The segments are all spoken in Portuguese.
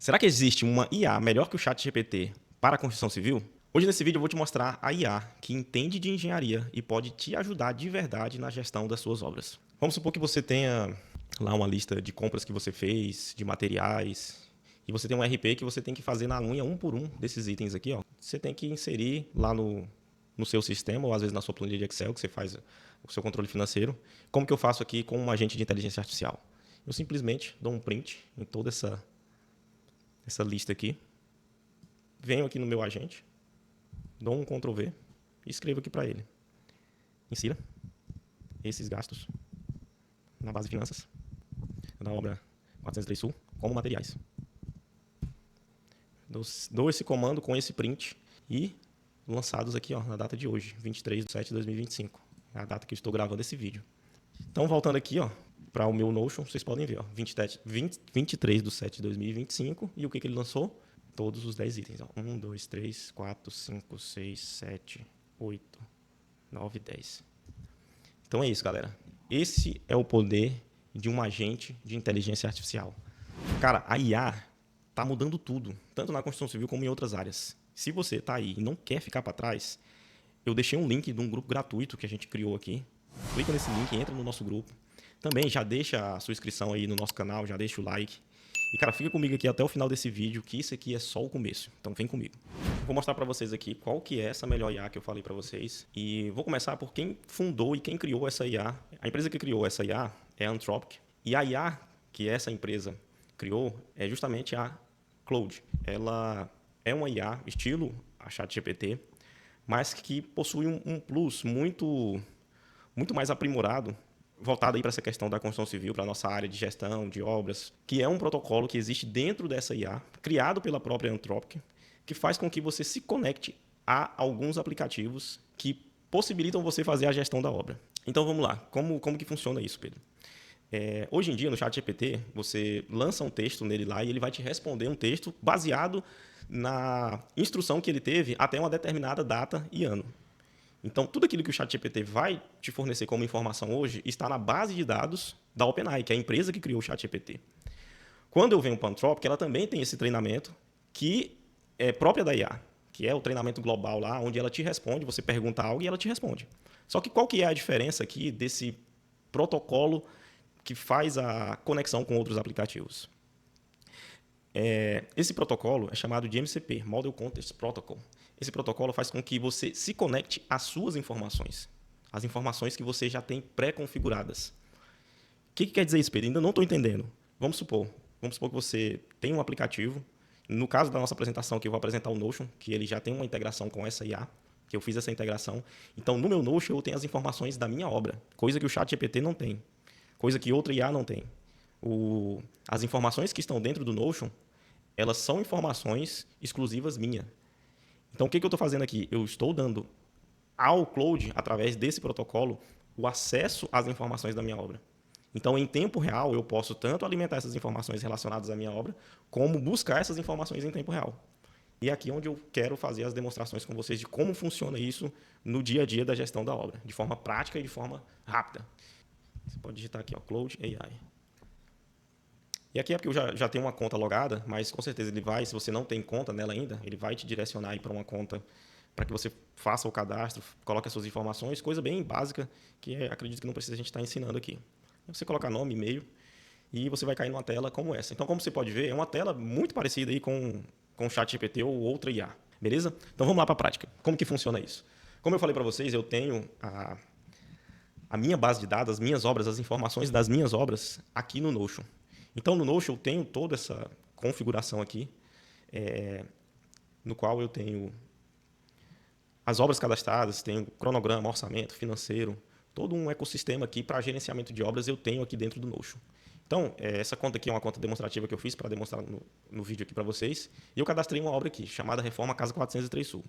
Será que existe uma IA melhor que o ChatGPT para a construção civil? Hoje nesse vídeo eu vou te mostrar a IA que entende de engenharia e pode te ajudar de verdade na gestão das suas obras. Vamos supor que você tenha lá uma lista de compras que você fez, de materiais, e você tem um RP que você tem que fazer na unha um por um desses itens aqui. Você tem que inserir lá no seu sistema, ou às vezes na sua planilha de Excel, que você faz o seu controle financeiro. Como que eu faço aqui com um agente de inteligência artificial? Eu simplesmente dou um print em toda essa lista aqui, venho aqui no meu agente, dou um Ctrl V e escrevo aqui para ele. Insira esses gastos na base de finanças da obra 403 Sul como materiais. Dou esse comando com esse print e lançados aqui na data de hoje, 23/7/2025. É a data que eu estou gravando esse vídeo. Então, voltando aqui para o meu Notion, vocês podem ver, 23/7/2025, e o que ele lançou? Todos os 10 itens. 1, 2, 3, 4, 5, 6, 7, 8, 9, 10. Então é isso, galera. Esse é o poder de um agente de inteligência artificial. Cara, a IA está mudando tudo, tanto na construção civil como em outras áreas. Se você está aí e não quer ficar para trás, eu deixei um link de um grupo gratuito que a gente criou aqui. Clica nesse link, entra no nosso grupo. Também já deixa a sua inscrição aí no nosso canal, já deixa o like. E, cara, fica comigo aqui até o final desse vídeo, que isso aqui é só o começo. Então, vem comigo. Vou mostrar para vocês aqui qual que é essa melhor IA que eu falei para vocês. E vou começar por quem fundou e quem criou essa IA. A empresa que criou essa IA é a Anthropic. E a IA que essa empresa criou é justamente a Claude. Ela é uma IA estilo a ChatGPT, mas que possui um plus muito mais aprimorado, voltado para essa questão da construção civil, para a nossa área de gestão, de obras, que é um protocolo que existe dentro dessa IA, criado pela própria Anthropic, que faz com que você se conecte a alguns aplicativos que possibilitam você fazer a gestão da obra. Então vamos lá, como que funciona isso, Pedro? Hoje em dia, no ChatGPT, você lança um texto nele lá e ele vai te responder um texto baseado na instrução que ele teve até uma determinada data e ano. Então, tudo aquilo que o ChatGPT vai te fornecer como informação hoje está na base de dados da OpenAI, que é a empresa que criou o ChatGPT. Quando eu venho para a Anthropic, ela também tem esse treinamento que é própria da IA, que é o treinamento global lá, onde ela te responde, você pergunta algo e ela te responde. Só que qual que é a diferença aqui desse protocolo que faz a conexão com outros aplicativos? Esse protocolo é chamado de MCP, Model Context Protocol. Esse protocolo faz com que você se conecte às suas informações, as informações que você já tem pré-configuradas. O que quer dizer isso, Pedro? Ainda não estou entendendo. Vamos supor que você tem um aplicativo. No caso da nossa apresentação, que eu vou apresentar o Notion, que ele já tem uma integração com essa IA, que eu fiz essa integração. Então, no meu Notion, eu tenho as informações da minha obra, coisa que o ChatGPT não tem, coisa que outra IA não tem. As informações que estão dentro do Notion, elas são informações exclusivas minhas. Então, o que eu estou fazendo aqui? Eu estou dando ao Claude, através desse protocolo, o acesso às informações da minha obra. Então, em tempo real, eu posso tanto alimentar essas informações relacionadas à minha obra, como buscar essas informações em tempo real. E é aqui onde eu quero fazer as demonstrações com vocês de como funciona isso no dia a dia da gestão da obra, de forma prática e de forma rápida. Você pode digitar aqui, Claude AI. E aqui é porque eu já tenho uma conta logada, mas com certeza ele vai, se você não tem conta nela ainda, ele vai te direcionar para uma conta para que você faça o cadastro, coloque as suas informações, coisa bem básica, que acredito que não precisa a gente estar ensinando aqui. Você coloca nome, e-mail, e você vai cair numa tela como essa. Então, como você pode ver, é uma tela muito parecida aí com o ChatGPT ou outra IA, beleza? Então, vamos lá para a prática. Como que funciona isso? Como eu falei para vocês, eu tenho a minha base de dados, as minhas obras, as informações das minhas obras aqui no Notion. Então, no Notion, eu tenho toda essa configuração aqui, no qual eu tenho as obras cadastradas, tenho cronograma, orçamento, financeiro, todo um ecossistema aqui para gerenciamento de obras eu tenho aqui dentro do Notion. Então, essa conta aqui é uma conta demonstrativa que eu fiz para demonstrar no vídeo aqui para vocês. E eu cadastrei uma obra aqui, chamada Reforma Casa 403 Sul.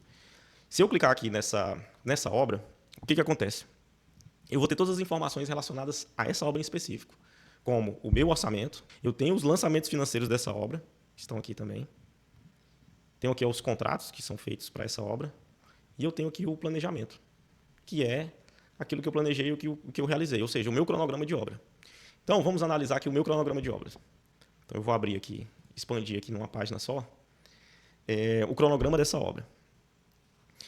Se eu clicar aqui nessa obra, o que acontece? Eu vou ter todas as informações relacionadas a essa obra em específico, como o meu orçamento, eu tenho os lançamentos financeiros dessa obra, que estão aqui também. Tenho aqui os contratos que são feitos para essa obra. E eu tenho aqui o planejamento, que é aquilo que eu planejei e o que eu realizei, ou seja, o meu cronograma de obra. Então, vamos analisar aqui o meu cronograma de obras. Então, eu vou abrir aqui expandir aqui numa página só, o cronograma dessa obra.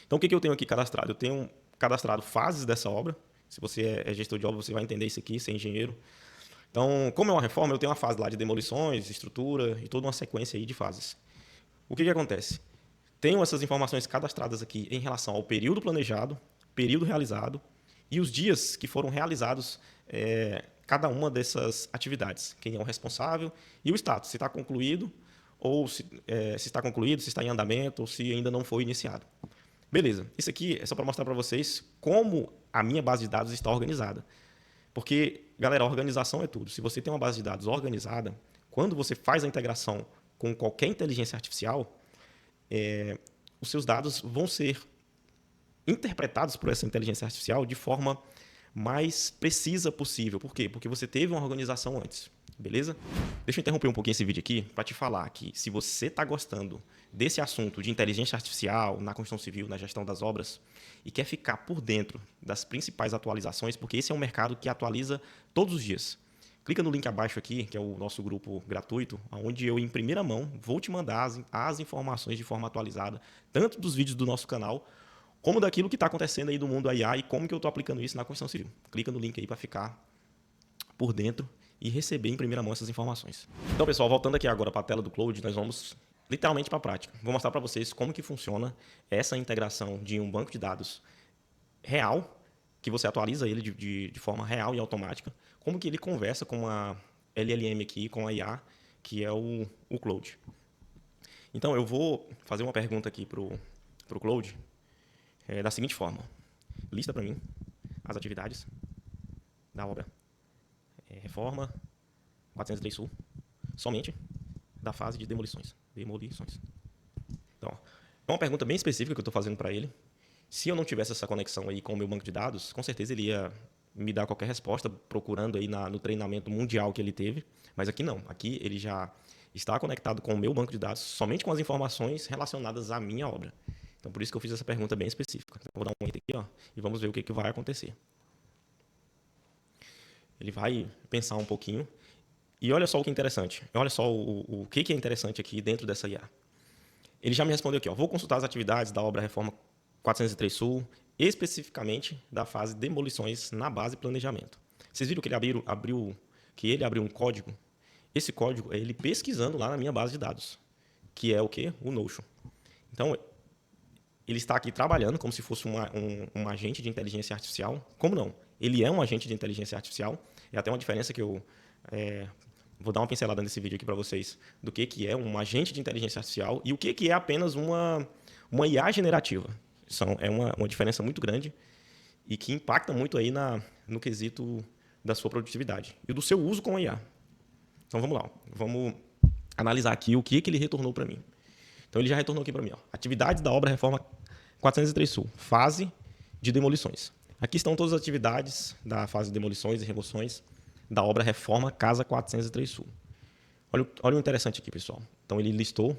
Então, o que eu tenho aqui cadastrado? Eu tenho cadastrado fases dessa obra. Se você é gestor de obra, você vai entender isso aqui, ser engenheiro. Então, como é uma reforma, eu tenho uma fase lá de demolições, estrutura e toda uma sequência aí de fases. O que acontece? Tenho essas informações cadastradas aqui em relação ao período planejado, período realizado e os dias que foram realizados cada uma dessas atividades. Quem é o responsável e o status, se está concluído ou se está concluído, se está em andamento ou se ainda não foi iniciado. Beleza, isso aqui é só para mostrar para vocês como a minha base de dados está organizada. Porque, galera, a organização é tudo. Se você tem uma base de dados organizada, quando você faz a integração com qualquer inteligência artificial, os seus dados vão ser interpretados por essa inteligência artificial de forma mais precisa possível. Por quê? Porque você teve uma organização antes. Beleza? Deixa eu interromper um pouquinho esse vídeo aqui para te falar que se você está gostando desse assunto de inteligência artificial na construção civil, na gestão das obras, e quer ficar por dentro das principais atualizações, porque esse é um mercado que atualiza todos os dias. Clica no link abaixo aqui, que é o nosso grupo gratuito, onde eu, em primeira mão, vou te mandar as informações de forma atualizada, tanto dos vídeos do nosso canal, como daquilo que está acontecendo aí do mundo AI e como que eu estou aplicando isso na construção civil. Clica no link aí para ficar por dentro e receber em primeira mão essas informações. Então, pessoal, voltando aqui agora para a tela do Cloud, nós vamos literalmente para a prática. Vou mostrar para vocês como que funciona essa integração de um banco de dados real, que você atualiza ele de forma real e automática, como que ele conversa com a LLM aqui, com a IA, que é o Cloud. Então, eu vou fazer uma pergunta aqui para o Cloud da seguinte forma. Lista para mim as atividades da obra Reforma 403 Sul, somente da fase de demolições. Então, é uma pergunta bem específica que eu estou fazendo para ele. Se eu não tivesse essa conexão aí com o meu banco de dados, com certeza ele ia me dar qualquer resposta, procurando aí no treinamento mundial que ele teve. Mas aqui não. Aqui ele já está conectado com o meu banco de dados, somente com as informações relacionadas à minha obra. Então, por isso que eu fiz essa pergunta bem específica. Então, vou dar um enter aqui, e vamos ver o que vai acontecer. Ele vai pensar um pouquinho. E olha só o que é interessante. Olha só o que é interessante aqui dentro dessa IA. Ele já me respondeu aqui. Vou consultar as atividades da obra Reforma 403 Sul, especificamente da fase demolições na base planejamento. Vocês viram que ele abriu um código? Esse código é ele pesquisando lá na minha base de dados, que é o quê? O Notion. Então, ele está aqui trabalhando como se fosse um agente de inteligência artificial. Como não? Ele é um agente de inteligência artificial. E até uma diferença que eu vou dar uma pincelada nesse vídeo aqui para vocês do que é um agente de inteligência artificial e o que é apenas uma IA generativa. É uma diferença muito grande e que impacta muito aí no quesito da sua produtividade e do seu uso com a IA. Então vamos lá. Vamos analisar aqui o que ele retornou para mim. Então ele já retornou aqui para mim. Atividades da obra Reforma 403 Sul, fase de demolições. Aqui estão todas as atividades da fase de demolições e remoções da obra Reforma Casa 403 Sul. Olha o interessante aqui, pessoal. Então, ele listou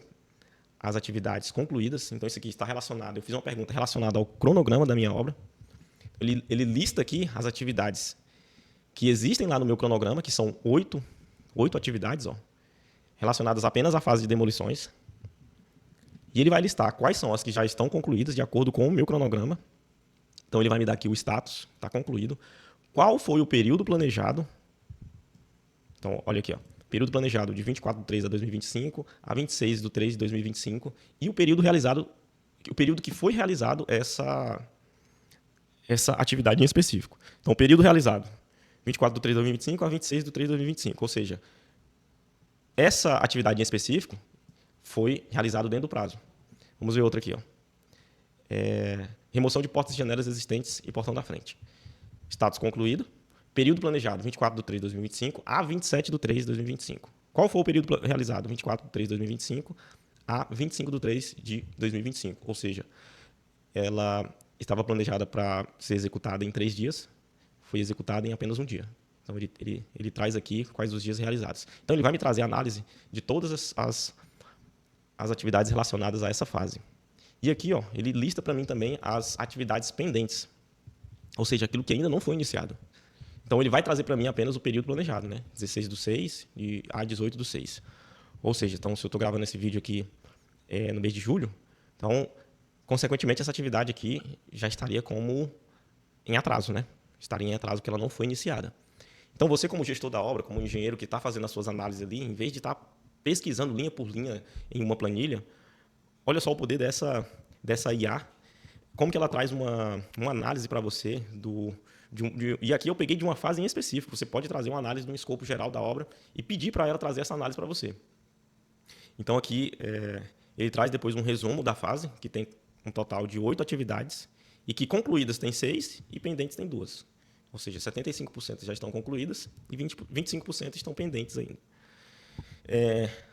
as atividades concluídas. Então, isso aqui está relacionado. Eu fiz uma pergunta relacionada ao cronograma da minha obra. Ele lista aqui as atividades que existem lá no meu cronograma, que são 8 atividades, relacionadas apenas à fase de demolições. E ele vai listar quais são as que já estão concluídas de acordo com o meu cronograma. Então, ele vai me dar aqui o status, está concluído. Qual foi o período planejado? Então, olha aqui, período planejado de 24/3 de 2025 a 26/3 de 2025 e o período que foi realizado essa atividade em específico. Então, o período realizado 24/3 de 2025 a 26/3 de 2025, ou seja, essa atividade em específico foi realizada dentro do prazo. Vamos ver outra aqui, remoção de portas e janelas existentes e portão da frente. Status concluído. Período planejado, 24/3 de 2025 a 27/3 de 2025. Qual foi o período realizado? 24/3 de 2025 a 25/3 de 2025. Ou seja, ela estava planejada para ser executada em 3 dias, foi executada em apenas um dia. Então, ele traz aqui quais os dias realizados. Então, ele vai me trazer análise de todas as atividades relacionadas a essa fase. E aqui, ele lista para mim também as atividades pendentes, ou seja, aquilo que ainda não foi iniciado. Então, ele vai trazer para mim apenas o período planejado, 16/6 a 18/6. Ou seja, então, se eu estou gravando esse vídeo aqui no mês de julho, então, consequentemente, essa atividade aqui já estaria como em atraso, né? Estaria em atraso porque ela não foi iniciada. Então, você como gestor da obra, como engenheiro que está fazendo as suas análises ali, em vez de estar pesquisando linha por linha em uma planilha, olha só o poder dessa IA, como que ela traz uma análise para você e aqui eu peguei de uma fase em específico. Você pode trazer uma análise de um escopo geral da obra e pedir para ela trazer essa análise para você. Então aqui ele traz depois um resumo da fase, que tem um total de 8 atividades, e que concluídas tem 6 e pendentes tem 2. Ou seja, 75% já estão concluídas e 25% estão pendentes ainda.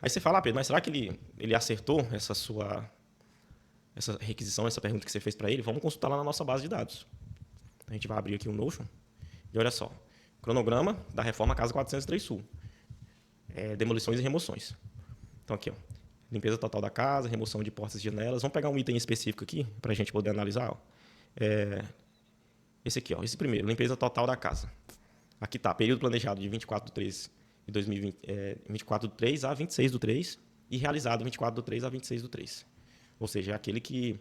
Aí você fala, Pedro, mas será que ele acertou essa requisição, essa pergunta que você fez para ele? Vamos consultar lá na nossa base de dados. A gente vai abrir aqui o Notion e olha só, cronograma da reforma Casa 403 Sul. Demolições e remoções. Então aqui, ó, limpeza total da casa, remoção de portas e janelas. Vamos pegar um item específico aqui para a gente poder analisar. Ó. Esse aqui, ó, esse primeiro, limpeza total da casa. Aqui está, período planejado de 24/3 de 2020, 24/3 a 26/3 e realizado 24/3 a 26/3. Ou seja, é aquele que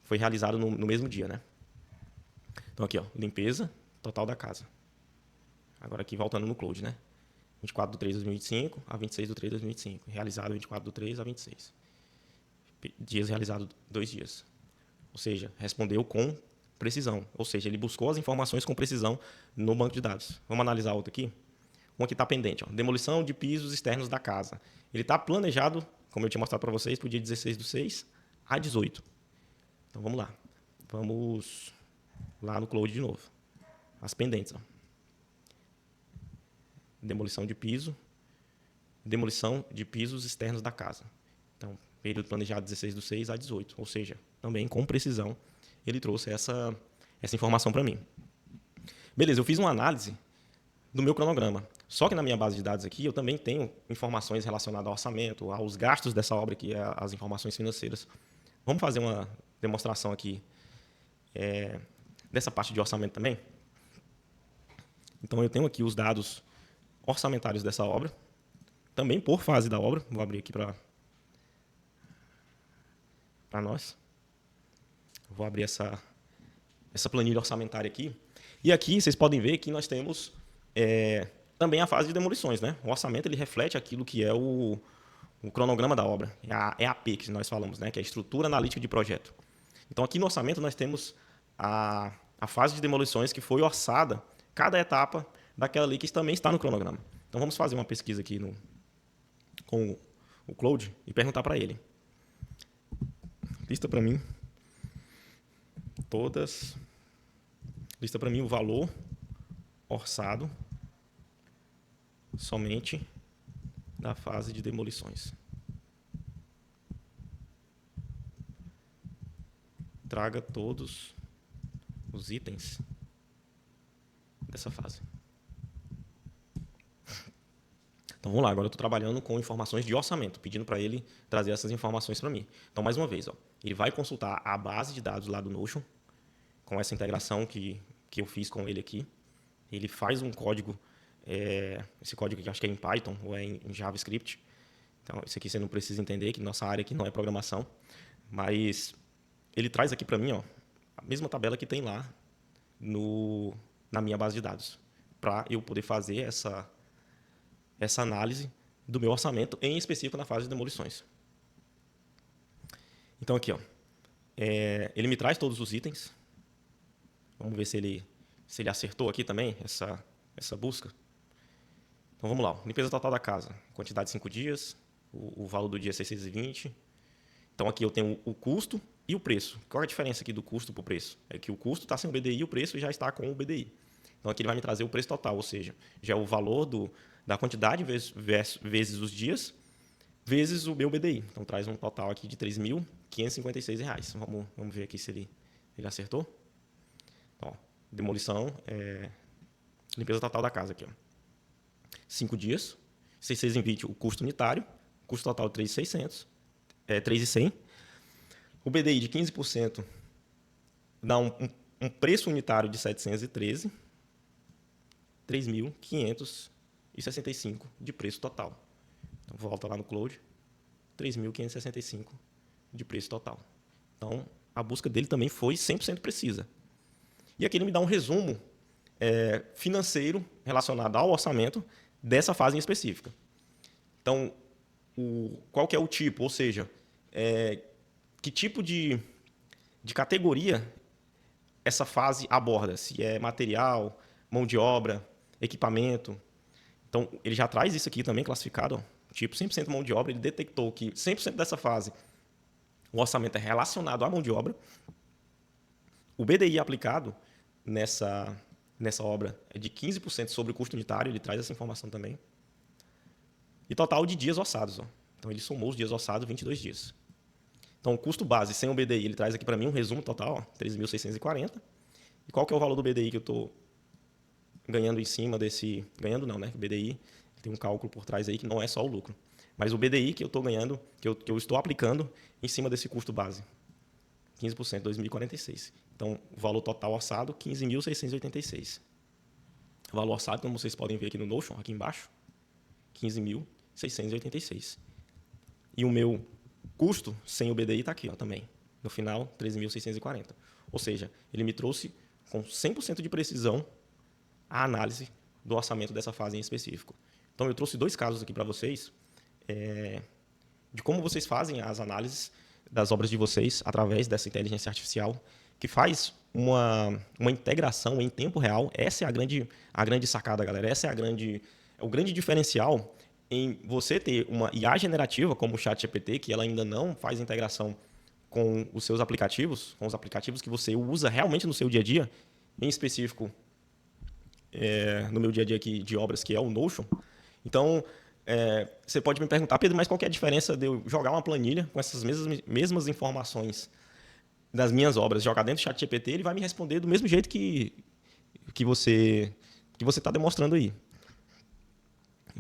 foi realizado no mesmo dia, né? Então aqui, ó, limpeza total da casa. Agora aqui voltando no Cloud, né? 24/3 de 2025 a 26/3 de 2025. Realizado 24/3 a 26. Dias realizados 2 dias. Ou seja, respondeu com precisão. Ou seja, ele buscou as informações com precisão no banco de dados. Vamos analisar outro aqui? Um aqui está pendente. Ó. Demolição de pisos externos da casa. Ele está planejado, como eu tinha mostrado para vocês, para o dia 16/6 a 18. Então vamos lá. Vamos lá no Cloud de novo. As pendentes. Ó. Demolição de piso. Demolição de pisos externos da casa. Então, período planejado 16/6 a 18. Ou seja, também com precisão, ele trouxe essa informação para mim. Beleza, eu fiz uma análise do meu cronograma. Só que na minha base de dados aqui, eu também tenho informações relacionadas ao orçamento, aos gastos dessa obra aqui, as informações financeiras. Vamos fazer uma demonstração aqui dessa parte de orçamento também? Então, eu tenho aqui os dados orçamentários dessa obra, também por fase da obra. Vou abrir aqui para nós. Vou abrir essa planilha orçamentária aqui. E aqui vocês podem ver que nós temos também a fase de demolições, né? O orçamento ele reflete aquilo que é o cronograma da obra. É a AP que nós falamos, né? Que é a estrutura analítica de projeto. Então, aqui no orçamento nós temos a fase de demolições que foi orçada, cada etapa daquela ali que também está no cronograma. Então, vamos fazer uma pesquisa aqui com o Cloud e perguntar para ele. Lista para mim o valor orçado somente da fase de demolições. Traga todos os itens dessa fase. Então vamos lá, agora eu estou trabalhando com informações de orçamento, pedindo para ele trazer essas informações para mim. Então, mais uma vez, ó, ele vai consultar a base de dados lá do Notion, com essa integração que eu fiz com ele aqui. Ele faz um código, esse código que acho que é em Python ou é em JavaScript. Então, isso aqui você não precisa entender, que nossa área aqui não é programação. Mas ele traz aqui para mim ó, a mesma tabela que tem lá na minha base de dados, para eu poder fazer essa análise do meu orçamento, em específico na fase de demolições. Então, aqui, ó, ele me traz todos os itens. Vamos ver se ele acertou aqui também, essa busca. Então, vamos lá. Ó. Limpeza total da casa. Quantidade de 5 dias. O valor do dia é 620. Então, aqui eu tenho o custo e o preço. Qual é a diferença aqui do custo para o preço? É que o custo está sem o BDI e o preço já está com o BDI. Então, aqui ele vai me trazer o preço total, ou seja, já é o valor da quantidade vezes os dias, vezes o meu BDI. Então, traz um total aqui de R$ 3.556. Vamos ver aqui se ele acertou. Então, demolição, limpeza total da casa aqui. Ó. 5 dias, 620 o custo unitário, custo total de 3.100. O BDI de 15% dá um preço unitário de 713, 3.565 de preço total. Então, volta lá no Cloud 3.565 de preço total. Então, a busca dele também foi 100% precisa. E aqui ele me dá um resumo financeiro relacionado ao orçamento dessa fase em específica. Então, qual que é o tipo? Ou seja, que tipo de categoria essa fase aborda? Se é material, mão de obra, equipamento. Então, ele já traz isso aqui também classificado. Ó, tipo 100% mão de obra. Ele detectou que 100% dessa fase o orçamento é relacionado à mão de obra. O BDI aplicado nessa obra é de 15% sobre o custo unitário. Ele traz essa informação também. E total de dias orçados. Ó. Então, ele somou os dias orçados, 22 dias. Então, o custo base sem o BDI, ele traz aqui para mim um resumo total, 3.640. E qual que é o valor do BDI que eu estou ganhando em cima desse... Ganhando não, né? O BDI tem um cálculo por trás aí que não é só o lucro. Mas o BDI que eu estou ganhando, que eu estou aplicando em cima desse custo base. 15%, 2.046. Então, o valor total orçado, 15.686. O valor orçado, como vocês podem ver aqui no Notion, aqui embaixo, 15.686. E o meu custo sem o BDI está aqui, ó, também. No final, 13.640. Ou seja, ele me trouxe com 100% de precisão a análise do orçamento dessa fase em específico. Então, eu trouxe 2 casos aqui para vocês de como vocês fazem as análises das obras de vocês através dessa inteligência artificial, que faz uma integração em tempo real. Essa é a grande sacada, galera. Essa é o grande diferencial em você ter uma IA generativa, como o ChatGPT, que ela ainda não faz integração com os seus aplicativos, com os aplicativos que você usa realmente no seu dia a dia, em específico, no meu dia a dia aqui de obras, que é o Notion. Então, você pode me perguntar, Pedro, mas qual que é a diferença de eu jogar uma planilha com essas mesmas informações das minhas obras, jogar dentro do ChatGPT, ele vai me responder do mesmo jeito que você está demonstrando aí.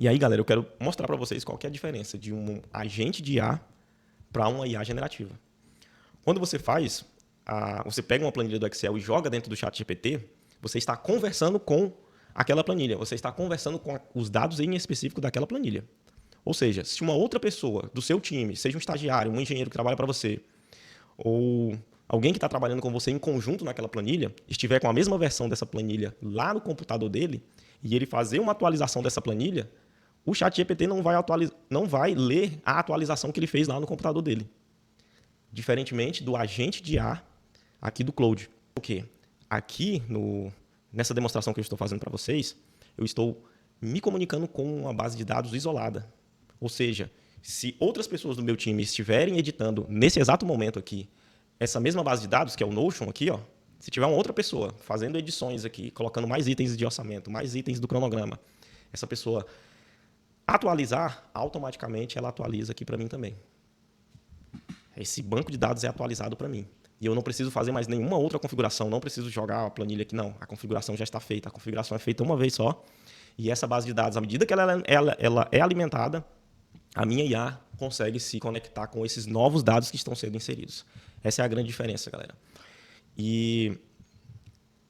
E aí, galera, eu quero mostrar para vocês qual que é a diferença de um agente de IA para uma IA generativa. Quando você você pega uma planilha do Excel e joga dentro do ChatGPT, você está conversando com aquela planilha, você está conversando com os dados em específico daquela planilha. Ou seja, se uma outra pessoa do seu time, seja um estagiário, um engenheiro que trabalha para você, ou alguém que está trabalhando com você em conjunto naquela planilha, estiver com a mesma versão dessa planilha lá no computador dele, e ele fazer uma atualização dessa planilha, o ChatGPT não vai ler a atualização que ele fez lá no computador dele. Diferentemente do agente de IA aqui do Cloud. O quê? Aqui, nessa demonstração que eu estou fazendo para vocês, eu estou me comunicando com uma base de dados isolada. Ou seja, se outras pessoas do meu time estiverem editando nesse exato momento aqui essa mesma base de dados, que é o Notion aqui, ó, se tiver uma outra pessoa fazendo edições aqui, colocando mais itens de orçamento, mais itens do cronograma, essa pessoa atualizar, automaticamente ela atualiza aqui para mim também. Esse banco de dados é atualizado para mim. E eu não preciso fazer mais nenhuma outra configuração, não preciso jogar a planilha aqui, não. A configuração já está feita, a configuração é feita uma vez só. E essa base de dados, à medida que ela é alimentada, a minha IA consegue se conectar com esses novos dados que estão sendo inseridos. Essa é a grande diferença, galera. E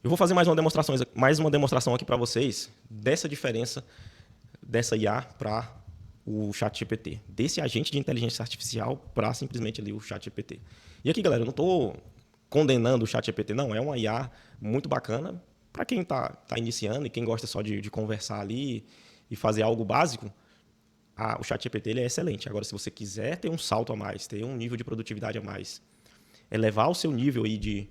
eu vou fazer mais uma demonstração aqui para vocês dessa diferença dessa IA para o ChatGPT, desse agente de inteligência artificial para simplesmente ali o ChatGPT. E aqui, galera, eu não estou condenando o ChatGPT, não. É uma IA muito bacana para quem está iniciando e quem gosta só de conversar ali e fazer algo básico. O ChatGPT ele é excelente. Agora, se você quiser ter um salto a mais, ter um nível de produtividade a mais, elevar o seu nível aí de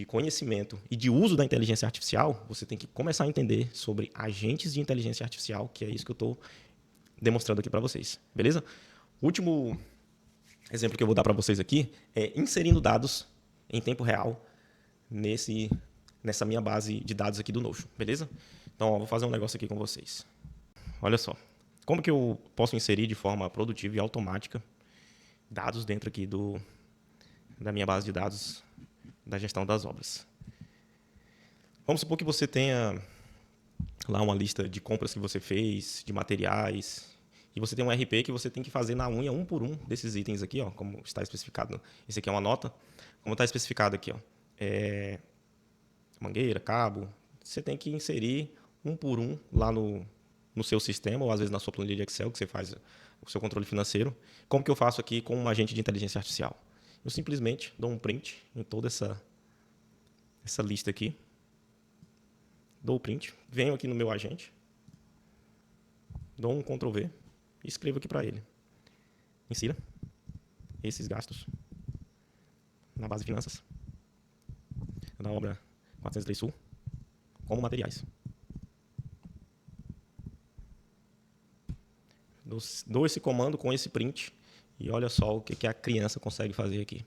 conhecimento e de uso da inteligência artificial, você tem que começar a entender sobre agentes de inteligência artificial, que é isso que eu estou demonstrando aqui para vocês, beleza? O último exemplo que eu vou dar para vocês aqui é inserindo dados em tempo real nessa minha base de dados aqui do Notion, beleza? Então, vou fazer um negócio aqui com vocês. Olha só, como que eu posso inserir de forma produtiva e automática dados dentro aqui da minha base de dados da gestão das obras? Vamos supor que você tenha lá uma lista de compras que você fez, de materiais, e você tem um RP que você tem que fazer na unha, um por um, desses itens aqui, ó, como está especificado. Esse aqui é uma nota, como está especificado aqui, ó, mangueira, cabo. Você tem que inserir um por um lá no no seu sistema, ou às vezes na sua planilha de Excel, que você faz o seu controle financeiro. Como que eu faço aqui com um agente de inteligência artificial? Eu simplesmente dou um print em toda essa lista aqui. Dou o print, venho aqui no meu agente, dou um Ctrl V e escrevo aqui para ele. Insira esses gastos na base de finanças da obra 403 Sul como materiais. Dou esse comando com esse print e olha só o que a criança consegue fazer aqui.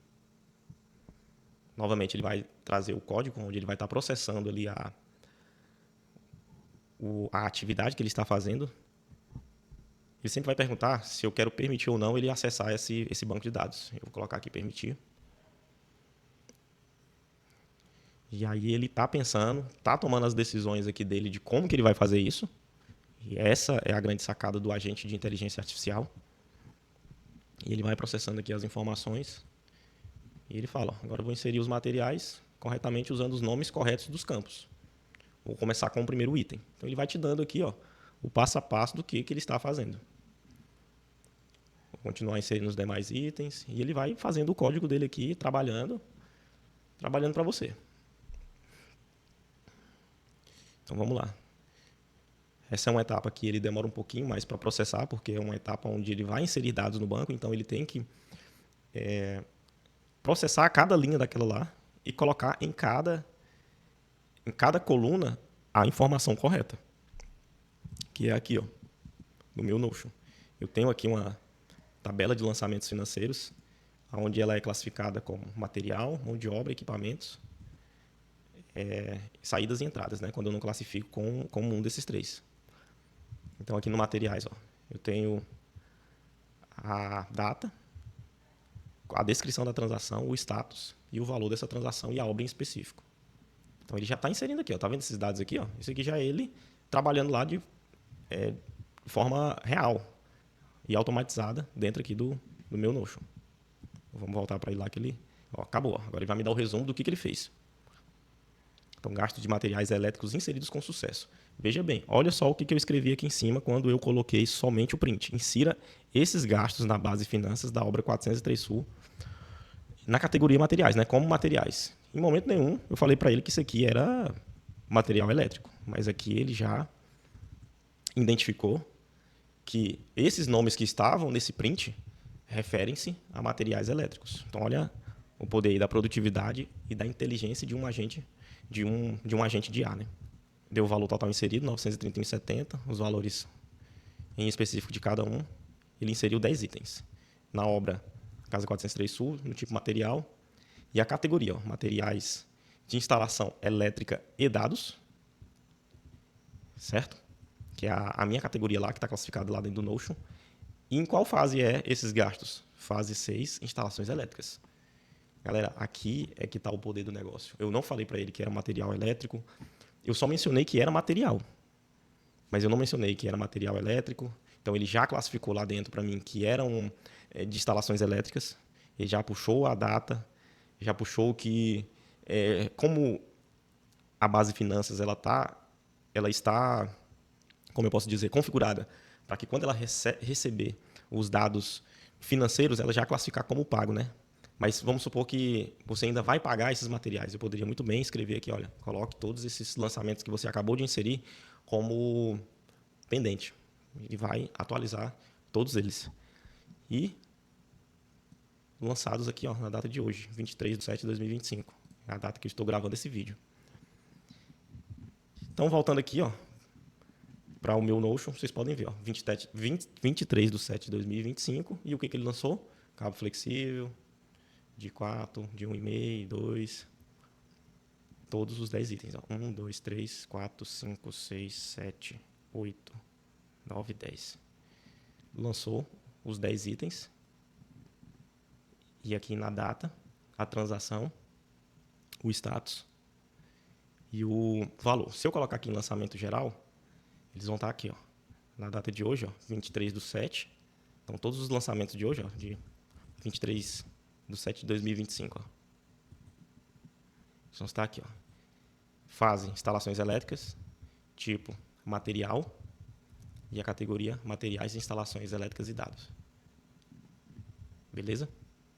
Novamente, ele vai trazer o código onde ele vai estar processando ali a atividade que ele está fazendo. Ele sempre vai perguntar se eu quero permitir ou não ele acessar esse banco de dados. Eu vou colocar aqui permitir. E aí ele está pensando, está tomando as decisões aqui dele de como que ele vai fazer isso. E essa é a grande sacada do agente de inteligência artificial. E ele vai processando aqui as informações. E ele fala, agora eu vou inserir os materiais corretamente usando os nomes corretos dos campos. Vou começar com o primeiro item. Então ele vai te dando aqui o passo a passo do que ele está fazendo. Vou continuar inserindo os demais itens. E ele vai fazendo o código dele aqui, trabalhando para você. Então vamos lá. Essa é uma etapa que ele demora um pouquinho mais para processar, porque é uma etapa onde ele vai inserir dados no banco, então ele tem que processar cada linha daquela lá e colocar em cada coluna a informação correta. Que é aqui, no meu Notion. Eu tenho aqui uma tabela de lançamentos financeiros, onde ela é classificada como material, mão de obra, equipamentos, saídas e entradas, né? Quando eu não classifico como um desses três. Então, aqui no materiais, eu tenho a data, a descrição da transação, o status e o valor dessa transação e a obra em específico. Então, ele já está inserindo aqui. Tá vendo esses dados aqui? Isso aqui já é ele trabalhando lá de forma real e automatizada dentro aqui do meu Notion. Vamos voltar para ele lá que ele... acabou. Agora ele vai me dar o resumo do que ele fez. Então, gasto de materiais elétricos inseridos com sucesso. Veja bem, olha só o que eu escrevi aqui em cima quando eu coloquei somente o print. Insira esses gastos na base de finanças da obra 403 Sul na categoria materiais, né? Como materiais. Em momento nenhum, eu falei para ele que isso aqui era material elétrico. Mas aqui ele já identificou que esses nomes que estavam nesse print referem-se a materiais elétricos. Então, olha o poder aí da produtividade e da inteligência de um agente de um agente de IA, né? Deu o valor total inserido, 931,70, os valores em específico de cada um. Ele inseriu 10 itens. Na obra Casa 403 Sul, no tipo material. E a categoria, materiais de instalação elétrica e dados. Certo? Que é a minha categoria lá, que está classificada lá dentro do Notion. E em qual fase é esses gastos? Fase 6, instalações elétricas. Galera, aqui é que está o poder do negócio. Eu não falei para ele que era material elétrico. Eu só mencionei que era material. Mas eu não mencionei que era material elétrico. Então, ele já classificou lá dentro para mim que eram de instalações elétricas. Ele já puxou a data. Já puxou que... como a base de finanças ela está, como eu posso dizer, configurada para que quando ela receber os dados financeiros, ela já classificar como pago, né? Mas vamos supor que você ainda vai pagar esses materiais. Eu poderia muito bem escrever aqui, olha, coloque todos esses lançamentos que você acabou de inserir como pendente. Ele vai atualizar todos eles. E lançados aqui na data de hoje, 23/7/2025. É a data que eu estou gravando esse vídeo. Então, voltando aqui para o meu Notion, vocês podem ver, 23/7/2025. E o que ele lançou? Cabo flexível, de 4, de 1,5, 2, todos os 10 itens. 1, 2, 3, 4, 5, 6, 7, 8, 9, 10. Lançou os 10 itens. E aqui na data, a transação, o status e o valor. Se eu colocar aqui em lançamento geral, eles vão estar aqui, na data de hoje, 23/7. Então, todos os lançamentos de hoje, de 23/7/2025. Vão estar aqui. Fase, instalações elétricas, tipo material, e a categoria materiais, instalações elétricas e dados. Beleza?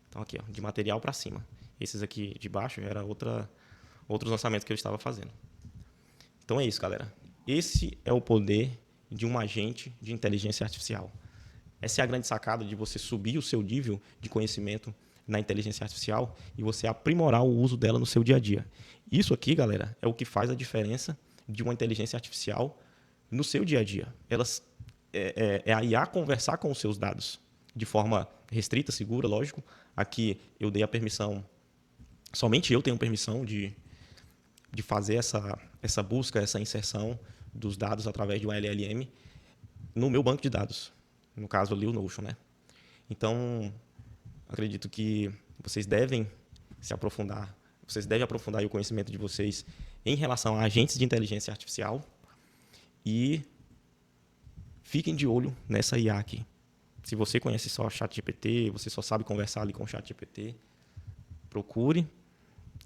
Então aqui, ó, de material para cima. Esses aqui de baixo era outros lançamentos que eu estava fazendo. Então é isso, galera. Esse é o poder de um agente de inteligência artificial. Essa é a grande sacada de você subir o seu nível de conhecimento na inteligência artificial e você aprimorar o uso dela no seu dia a dia. Isso aqui, galera, é o que faz a diferença de uma inteligência artificial no seu dia a dia. É a IA conversar com os seus dados de forma restrita, segura, lógico. Aqui eu dei a permissão, somente eu tenho permissão de fazer essa busca, essa inserção dos dados através de um LLM no meu banco de dados. No caso ali, o Notion, né? Então, acredito que vocês devem se aprofundar, vocês devem aprofundar o conhecimento de vocês em relação a agentes de inteligência artificial e fiquem de olho nessa IA aqui. Se você conhece só o ChatGPT, você só sabe conversar ali com o ChatGPT, procure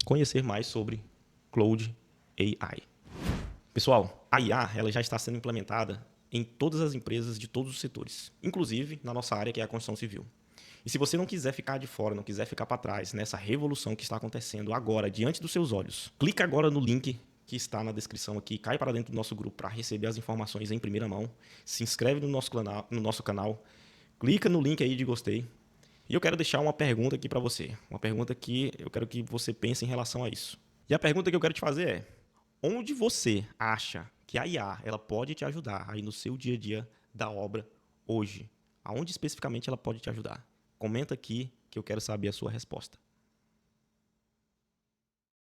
conhecer mais sobre Cloud AI. Pessoal, a IA ela já está sendo implementada em todas as empresas de todos os setores, inclusive na nossa área que é a construção civil. E se você não quiser ficar de fora, não quiser ficar para trás nessa revolução que está acontecendo agora, diante dos seus olhos, clica agora no link que está na descrição aqui, cai para dentro do nosso grupo para receber as informações em primeira mão, se inscreve no nosso canal, clica no link aí de gostei. E eu quero deixar uma pergunta aqui para você, uma pergunta que eu quero que você pense em relação a isso. E a pergunta que eu quero te fazer é: onde você acha que a IA ela pode te ajudar aí no seu dia a dia da obra hoje? Aonde especificamente ela pode te ajudar? Comenta aqui que eu quero saber a sua resposta.